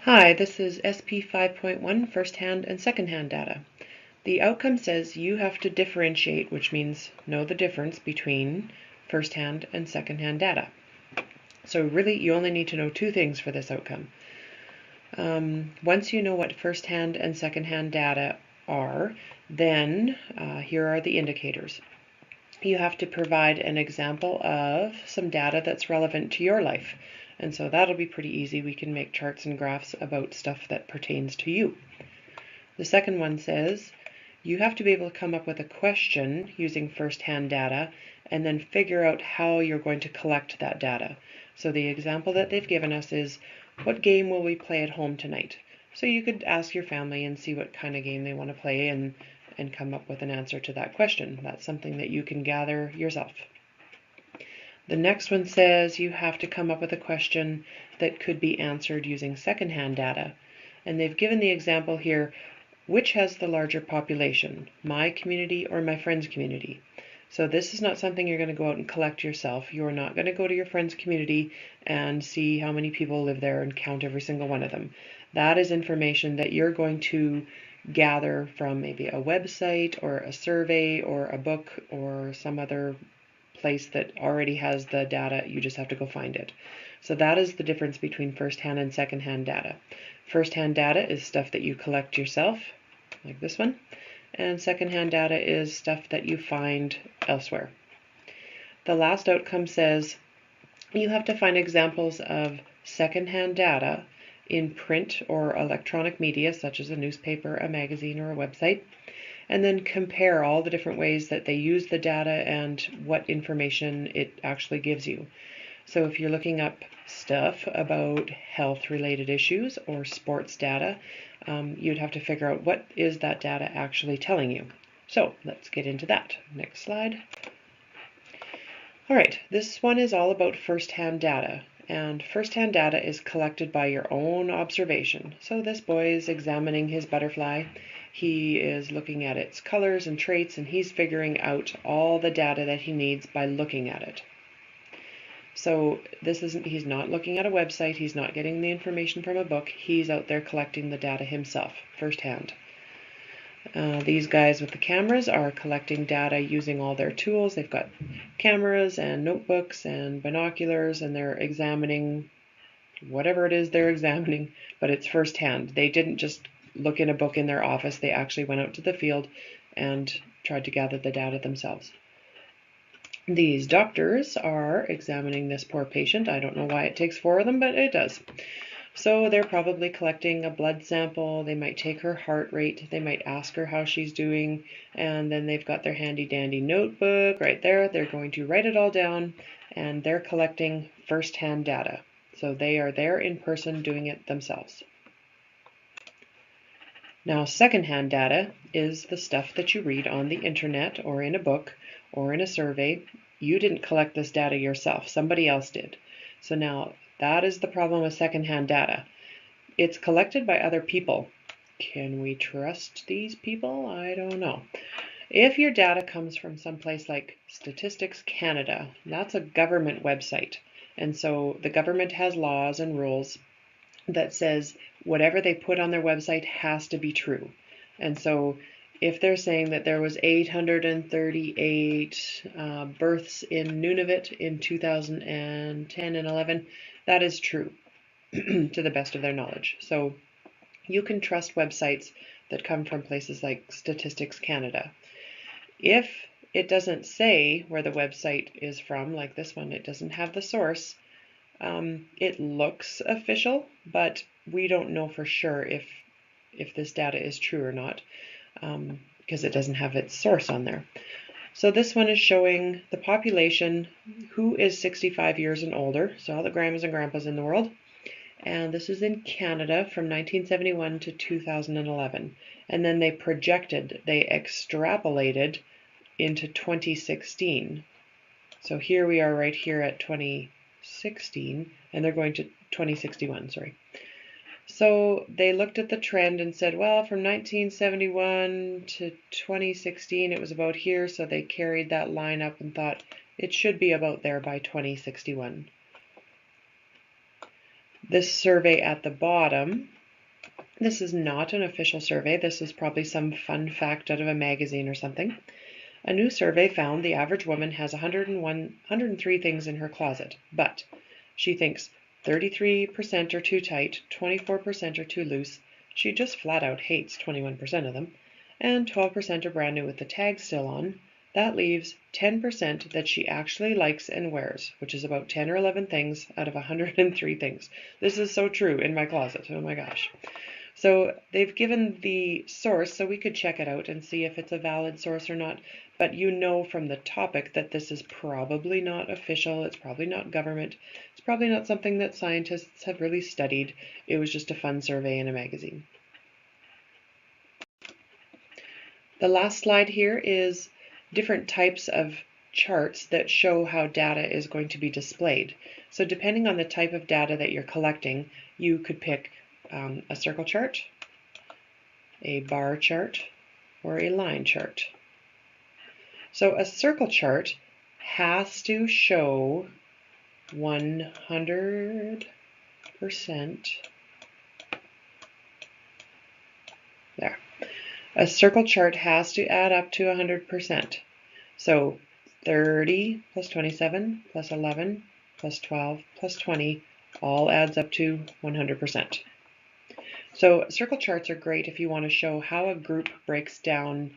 Hi, this is SP 5.1 first-hand and second-hand data. The outcome says you have to differentiate, which means know the difference between first-hand and second-hand data. So really, you only need to know two things for this outcome. Once you know what first-hand and second-hand data are, then here are the indicators. You have to provide an example of some data that's relevant to your life. And so that'll be pretty easy. We can make charts and graphs about stuff that pertains to you. The second one says you have to be able to come up with a question using first-hand data and then figure out how you're going to collect that data. So the example that they've given us is, what game will we play at home tonight? So you could ask your family and see what kind of game they want to play and come up with an answer to that question. That's something that you can gather yourself. The next one says you have to come up with a question that could be answered using second-hand data. And they've given the example here, which has the larger population, my community or my friend's community? So this is not something you're going to go out and collect yourself. You're not going to go to your friend's community and see how many people live there and count every single one of them. That is information that you're going to gather from maybe a website or a survey or a book or some other place that already has the data. You just have to go find it. So that is the difference between first-hand and second-hand data. First-hand data is stuff that you collect yourself, like this one, and second-hand data is stuff that you find elsewhere. The last outcome says you have to find examples of second-hand data in print or electronic media, such as a newspaper, a magazine, or a website, and then compare all the different ways that they use the data and what information it actually gives you. So if you're looking up stuff about health-related issues or sports data, you'd have to figure out what is that data actually telling you. So let's get into that. Next slide. All right, this one is all about first-hand data. And first-hand data is collected by your own observation. So this boy is examining his butterfly. He is looking at its colors and traits, and he's figuring out all the data that he needs by looking at it. So he's not looking at a website, he's not getting the information from a book, he's out there collecting the data himself, firsthand. These guys with the cameras are collecting data using all their tools. They've got cameras and notebooks and binoculars, and they're examining whatever it is they're examining, but it's firsthand. They didn't just look in a book in their office, they actually went out to the field and tried to gather the data themselves. These doctors are examining this poor patient. I don't know why it takes 4 of them, but it does. So they're probably collecting a blood sample. They might take her heart rate. They might ask her how she's doing. And then they've got their handy dandy notebook right there. They're going to write it all down, and they're collecting first-hand data. So they are there in person doing it themselves. Now, second-hand data is the stuff that you read on the internet or in a book or in a survey. You didn't collect this data yourself. Somebody else did. So now that is the problem with second-hand data. It's collected by other people. Can we trust these people? I don't know. If your data comes from someplace like Statistics Canada, that's a government website. And so the government has laws and rules that says whatever they put on their website has to be true. And so if they're saying that there was 838 births in Nunavut in 2010 and 11, that is true to the best of their knowledge. So you can trust websites that come from places like Statistics Canada. If it doesn't say where the website is from, like this one, it doesn't have the source, it looks official, but we don't know for sure if this data is true or not, because it doesn't have its source on there. So this one is showing the population who is 65 years and older, so all the grandmas and grandpas in the world. And this is in Canada from 1971 to 2011. And then they extrapolated into 2016. So here we are right here at 2016, and they're going to 2061, sorry. So they looked at the trend and said, well, from 1971 to 2016, it was about here, so they carried that line up and thought it should be about there by 2061. This survey at the bottom, this is not an official survey. This is probably some fun fact out of a magazine or something. A new survey found the average woman has 103 things in her closet, but she thinks 33% are too tight, 24% are too loose, she just flat out hates 21% of them, and 12% are brand new with the tag still on. That leaves 10% that she actually likes and wears, which is about 10 or 11 things out of 103 things. This is so true in my closet. Oh my gosh. So they've given the source, so we could check it out and see if it's a valid source or not. But you know from the topic that this is probably not official, it's probably not government, it's probably not something that scientists have really studied. It was just a fun survey in a magazine. The last slide here is different types of charts that show how data is going to be displayed. So depending on the type of data that you're collecting, you could pick a circle chart, a bar chart, or a line chart. So a circle chart has to show 100% there. A circle chart has to add up to 100%. So 30 plus 27 plus 11 plus 12 plus 20 all adds up to 100%. So circle charts are great if you want to show how a group breaks down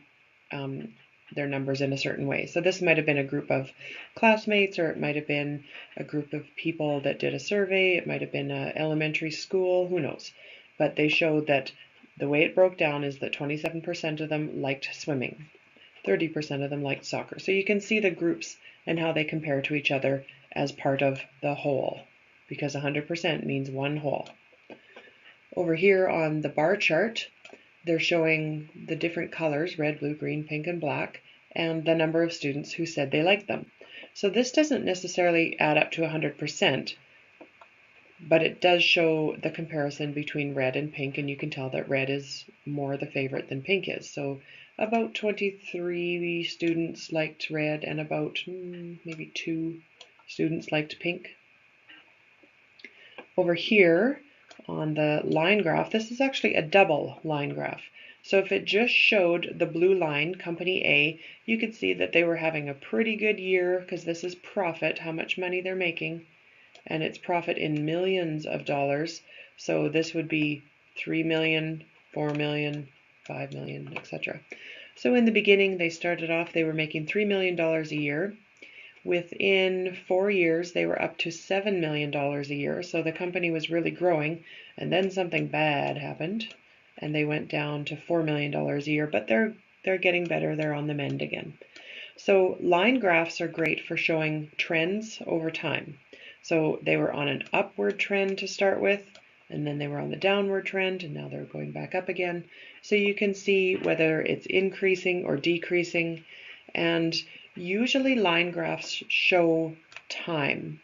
their numbers in a certain way. So this might have been a group of classmates, or it might have been a group of people that did a survey. It might have been an elementary school, who knows. But they showed that the way it broke down is that 27% of them liked swimming. 30% of them liked soccer. So you can see the groups and how they compare to each other as part of the whole, because 100% means one whole. Over here on the bar chart, they're showing the different colors, red, blue, green, pink, and black, and the number of students who said they liked them. So this doesn't necessarily add up to 100%, but it does show the comparison between red and pink, and you can tell that red is more the favorite than pink is. So about 23 students liked red, and about maybe 2 students liked pink. Over here, on the line graph, this is actually a double line graph. So if it just showed the blue line, company A, you could see that they were having a pretty good year, because this is profit, how much money they're making, and it's profit in millions of dollars. So this would be 3 million, 4 million, 5 million, etc. So in the beginning, they started off, they were making $3 million a year. Within 4 years, they were up to $7 million a year, so the company was really growing, and then something bad happened, and they went down to $4 million a year, but they're getting better, they're on the mend again. So line graphs are great for showing trends over time. So they were on an upward trend to start with, and then they were on the downward trend, and now they're going back up again. So you can see whether it's increasing or decreasing, and usually line graphs show time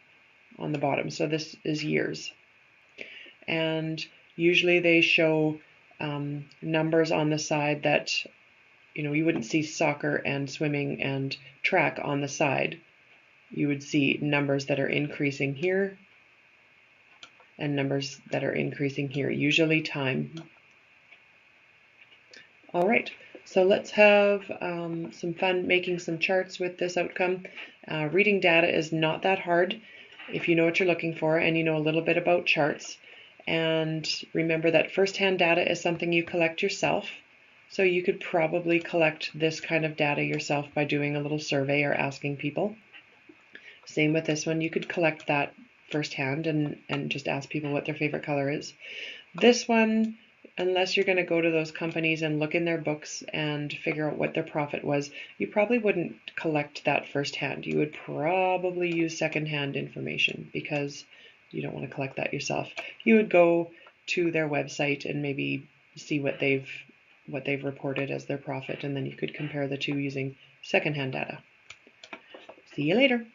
on the bottom, so this is years. And usually they show numbers on the side that, you wouldn't see soccer and swimming and track on the side. You would see numbers that are increasing here and numbers that are increasing here, usually time. All right. So let's have some fun making some charts with this outcome. Reading data is not that hard if you know what you're looking for and you know a little bit about charts. And remember that first-hand data is something you collect yourself. So you could probably collect this kind of data yourself by doing a little survey or asking people. Same with this one, you could collect that firsthand and just ask people what their favorite color is. This one, unless you're going to go to those companies and look in their books and figure out what their profit was, you probably wouldn't collect that firsthand. You would probably use secondhand information because you don't want to collect that yourself. You would go to their website and maybe see what they've reported as their profit, and then you could compare the two using secondhand data. See you later.